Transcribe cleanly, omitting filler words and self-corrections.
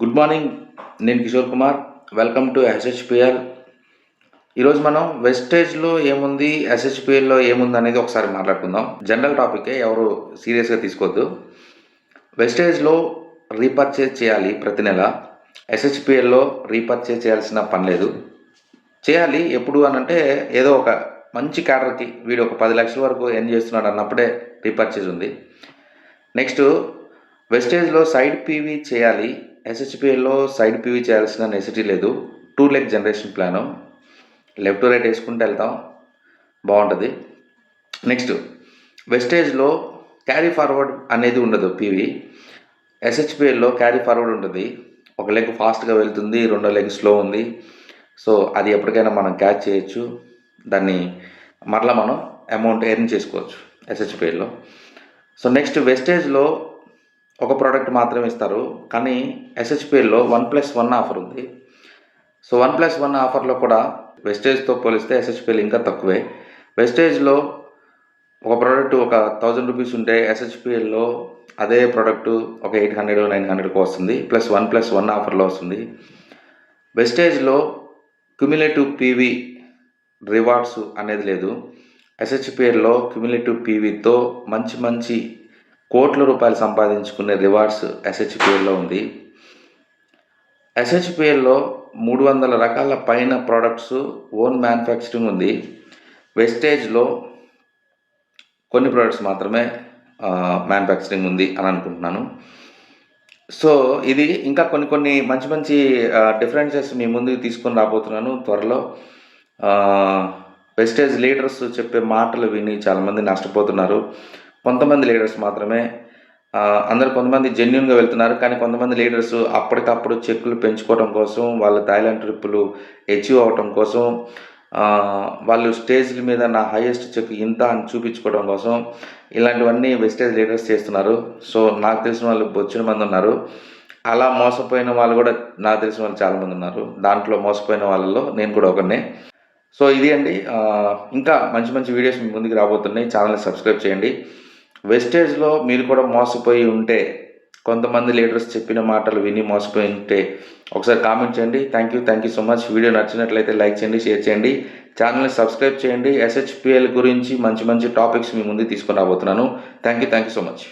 Good morning. నేను Kishore Kumar. Welcome to SHPL. ఈరోజు మనం వెస్టేజ్లో ఏముంది, ఎస్హెచ్పిఎల్లో ఏముంది అనేది ఒకసారి మాట్లాడుకుందాం. జనరల్ టాపికే, ఎవరు సీరియస్గా తీసుకోవద్దు. వెస్టేజ్లో రీపర్చేజ్ చేయాలి ప్రతి నెల. ఎస్హెచ్పిఎల్లో రీపర్చేజ్ చేయాల్సిన పని లేదు. చేయాలి ఎప్పుడు అని అంటే, ఏదో ఒక మంచి క్యాడర్కి వీడు ఒక 10 లక్షల వరకు ఎర్న్ చేస్తున్నాడు అన్నప్పుడే రీపర్చేజ్ ఉంది. నెక్స్ట్, వెస్టేజ్లో సైడ్ పీవీ చేయాలి. ఎస్హెచ్పిఎల్లో సైడ్ పీవీ చేయాల్సిన నెసిటీ లేదు. 2 leg generation plan, left to right వేసుకుంటూ వెళ్తాం, బాగుంటుంది. నెక్స్ట్, వెస్టేజ్లో క్యారీ ఫార్వర్డ్ అనేది ఉండదు పీవీ. ఎస్హెచ్పిఎల్లో క్యారీ ఫార్వర్డ్ ఉంటుంది. ఒక లెగ్ ఫాస్ట్గా వెళ్తుంది, రెండో లెగ్ స్లో ఉంది. సో అది ఎప్పటికైనా మనం క్యాచ్ చేయొచ్చు, దాన్ని మరలా మనం అమౌంట్ ఎర్న్ చేసుకోవచ్చు ఎస్హెచ్పిఎల్లో. సో నెక్స్ట్, వెస్టేజ్లో ఒక ప్రోడక్ట్ మాత్రమే ఇస్తారు, కానీ ఎస్హెచ్పిఎల్లో 1+1 ఆఫర్ ఉంది. సో 1+1 ఆఫర్లో కూడా వెస్టేజ్తో పోలిస్తే ఎస్హెచ్పిఎల్ ఇంకా తక్కువే. వెస్టేజ్లో ఒక ప్రోడక్ట్ ఒక 1000 రూపీస్ ఉంటే ఎస్హెచ్పిఎల్లో అదే ప్రోడక్ట్ ఒక 800-900కు వస్తుంది, ప్లస్ 1+1 ఆఫర్లో వస్తుంది. వెస్టేజ్లో క్యుములేటివ్ పీవీ రివార్డ్స్ అనేది లేదు. ఎస్హెచ్పిఎల్లో క్యుములేటివ్ పీవీతో మంచి కోట్ల రూపాయలు సంపాదించుకునే రివార్డ్స్ ఎస్హెచ్పిఎల్లో ఉంది. ఎస్హెచ్పిఎల్లో 300 రకాల పైన ప్రోడక్ట్స్ ఓన్ మ్యానుఫ్యాక్చరింగ్ ఉంది. వెస్టేజ్లో కొన్ని ప్రోడక్ట్స్ మాత్రమే మ్యానుఫ్యాక్చరింగ్ ఉంది అని అనుకుంటున్నాను. సో ఇది ఇంకా కొన్ని మంచి డిఫరెన్సెస్ మీ ముందుకు తీసుకొని రాబోతున్నాను త్వరలో. వెస్టేజ్ లీడర్స్ చెప్పే మాటలు విని చాలామంది నష్టపోతున్నారు. కొంతమంది లీడర్స్ మాత్రమే, కొంతమంది జెన్యున్గా వెళ్తున్నారు, కానీ కొంతమంది లీడర్స్ అప్పటికప్పుడు చెక్కులు పెంచుకోవడం కోసం, వాళ్ళ థాయిలాండ్ ట్రిప్పులు అచీవ్ అవ్వటం కోసం, వాళ్ళు స్టేజ్ల మీద నా హైయెస్ట్ చెక్ ఇంత అని చూపించుకోవడం కోసం ఇలాంటివన్నీ వెస్టేజ్ లీడర్స్ చేస్తున్నారు. సో నాకు తెలిసిన వాళ్ళు బొచ్చిన మంది ఉన్నారు. అలా మోసపోయిన వాళ్ళు కూడా నాకు తెలిసిన వాళ్ళు చాలామంది ఉన్నారు. దాంట్లో మోసపోయిన వాళ్ళలో నేను కూడా ఒకరినే. సో ఇది అండి. ఇంకా మంచి వీడియోస్ మీ ముందుకు రాబోతున్నాయి. ఛానల్ని సబ్స్క్రైబ్ చేయండి. వెస్టేజ్లో మీరు కూడా మోసపోయి ఉంటే, కొంతమంది లీడర్స్ చెప్పిన మాటలు విని మోసపోయి ఉంటే ఒకసారి కామెంట్ చేయండి. Thank you so much. Video నచ్చినట్లయితే లైక్ చేయండి, షేర్ చేయండి, ఛానల్ని సబ్స్క్రైబ్ చేయండి. ఎస్హెచ్పిఎల్ గురించి మంచి టాపిక్స్ మీ ముందుకు తీసుకొని రాబోతున్నాను. Thank you so much.